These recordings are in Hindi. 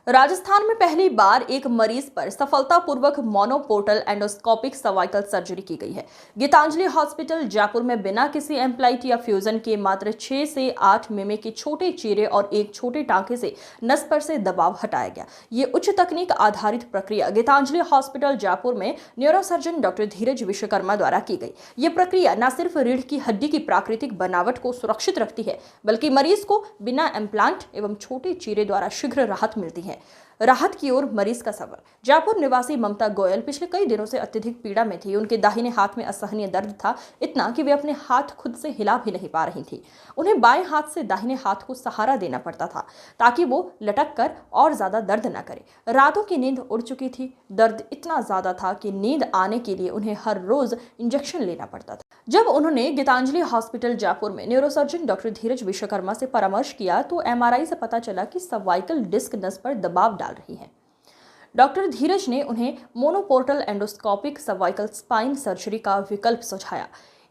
राजस्थान में पहली बार एक मरीज पर सफलतापूर्वक मोनोपोर्टल एंडोस्कोपिक सर्वाइकल सर्जरी की गई है। गीतांजलि हॉस्पिटल जयपुर में बिना किसी एम्प्लाइट या फ्यूजन के मात्र 6 से 8 मिमी के छोटे चीरे और एक छोटे टांके से नस पर से दबाव हटाया गया। ये उच्च तकनीक आधारित प्रक्रिया गीतांजलि हॉस्पिटल जयपुर में न्यूरोसर्जन डॉक्टर धीरज विश्वकर्मा द्वारा की गई। ये प्रक्रिया न सिर्फ रीढ़ की हड्डी की प्राकृतिक बनावट को सुरक्षित रखती है, बल्कि मरीज को बिना इम्प्लांट एवं छोटे चीरे द्वारा शीघ्र राहत मिलती है। राहत की ओर मरीज का सफर। जयपुर निवासी ममता गोयल पिछले कई दिनों से अत्यधिक पीड़ा में थी। उनके दाहिने हाथ में असहनीय दर्द था, इतना कि वे अपने हाथ खुद से हिला भी नहीं पा रही थी। उन्हें बाएं हाथ से दाहिने हाथ को सहारा देना पड़ता था ताकि वो लटक कर और ज्यादा दर्द न करे। रातों की नींद उड़ चुकी थी। दर्द इतना ज्यादा था कि नींद आने के लिए उन्हें हर रोज इंजेक्शन लेना पड़ता था। जब उन्होंने गीतांजलि हॉस्पिटल जयपुर में न्यूरोसर्जन डॉक्टर धीरज विश्वकर्मा से परामर्श किया तो एमआरआई से पता चला कि सर्वाइकल डिस्क नस पर दबाव डाल रही है। डॉक्टर धीरज ने उन्हें मोनोपोर्टल एंडोस्कोपिक सर्वाइकल स्पाइन सर्जरी का विकल्प सुझाया,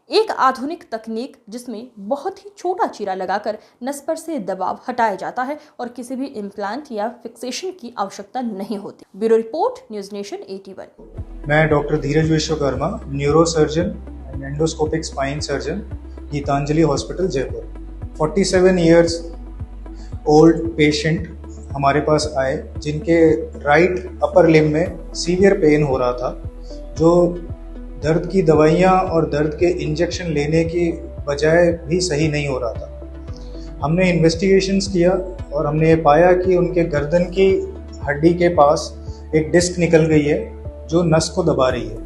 एक आधुनिक तकनीक जिसमें बहुत ही छोटा चीरा लगाकर नस पर से दबाव हटाया जाता है और किसी भी इम्प्लांट या फिक्सेशन की आवश्यकता नहीं होती। Bureau report, news nation 81। मैं doctor Dheeraj Vishwakarma, neurosurgeon and endoscopic spine surgeon, Geetanjali hospital Jaipur. 47 years old patient हमारे पास आए जिनके राइट अपर लिम्ब में सीवियर पेन हो रहा था, जो दर्द की दवाइयाँ और दर्द के इंजेक्शन लेने की बजाय भी सही नहीं हो रहा था। हमने इन्वेस्टिगेशंस किया और हमने ये पाया कि उनके गर्दन की हड्डी के पास एक डिस्क निकल गई है जो नस को दबा रही है।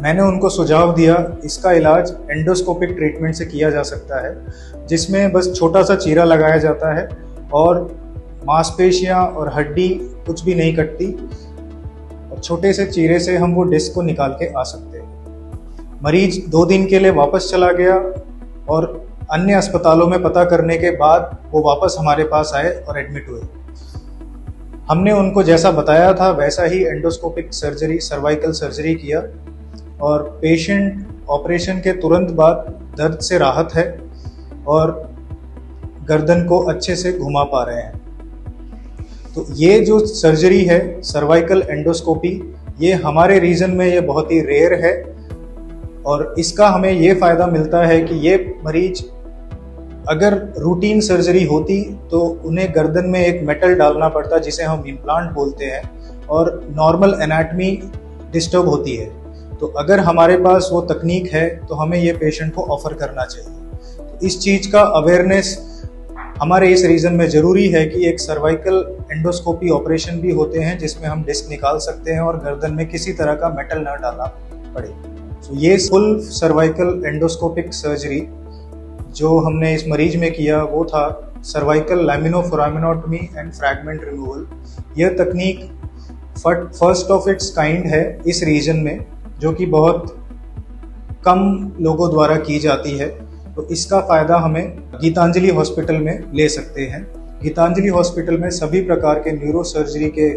मैंने उनको सुझाव दिया, इसका इलाज एंडोस्कोपिक ट्रीटमेंट से किया जा सकता है, जिसमें बस छोटा सा चीरा लगाया जाता है और मांसपेशियां और हड्डी कुछ भी नहीं कटती और छोटे से चीरे से हम वो डिस्क को निकाल के आ सकते हैं। मरीज 2 दिन के लिए वापस चला गया और अन्य अस्पतालों में पता करने के बाद वो वापस हमारे पास आए और एडमिट हुए। हमने उनको जैसा बताया था वैसा ही एंडोस्कोपिक सर्जरी, सर्वाइकल सर्जरी किया और पेशेंट ऑपरेशन के तुरंत बाद दर्द से राहत है और गर्दन को अच्छे से घुमा पा रहे हैं। तो ये जो सर्जरी है सर्वाइकल एंडोस्कोपी, ये हमारे रीजन में ये बहुत ही रेयर है और इसका हमें ये फ़ायदा मिलता है कि ये मरीज अगर रूटीन सर्जरी होती तो उन्हें गर्दन में एक मेटल डालना पड़ता जिसे हम इम्प्लांट बोलते हैं और नॉर्मल एनाटमी डिस्टर्ब होती है। तो अगर हमारे पास वो तकनीक है तो हमें ये पेशेंट को ऑफर करना चाहिए। तो इस चीज़ का अवेयरनेस हमारे इस रीजन में ज़रूरी है कि एक सर्वाइकल एंडोस्कोपी ऑपरेशन भी होते हैं जिसमें हम डिस्क निकाल सकते हैं और गर्दन में किसी तरह का मेटल न डालना पड़े। तो ये फुल सर्वाइकल एंडोस्कोपिक सर्जरी जो हमने इस मरीज में किया वो था सर्वाइकल लैमिनोफोरामिनोटमी एंड फ्रैगमेंट रिमूवल। यह तकनीक फर्स्ट ऑफ इट्स काइंड है इस रीजन में, जो कि बहुत कम लोगों द्वारा की जाती है। तो इसका फ़ायदा हमें गीतांजलि हॉस्पिटल में ले सकते हैं। गीतांजलि हॉस्पिटल में सभी प्रकार के न्यूरो सर्जरी के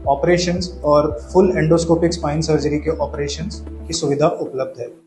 ऑपरेशंस और फुल एंडोस्कोपिक स्पाइन सर्जरी के ऑपरेशंस की सुविधा उपलब्ध है।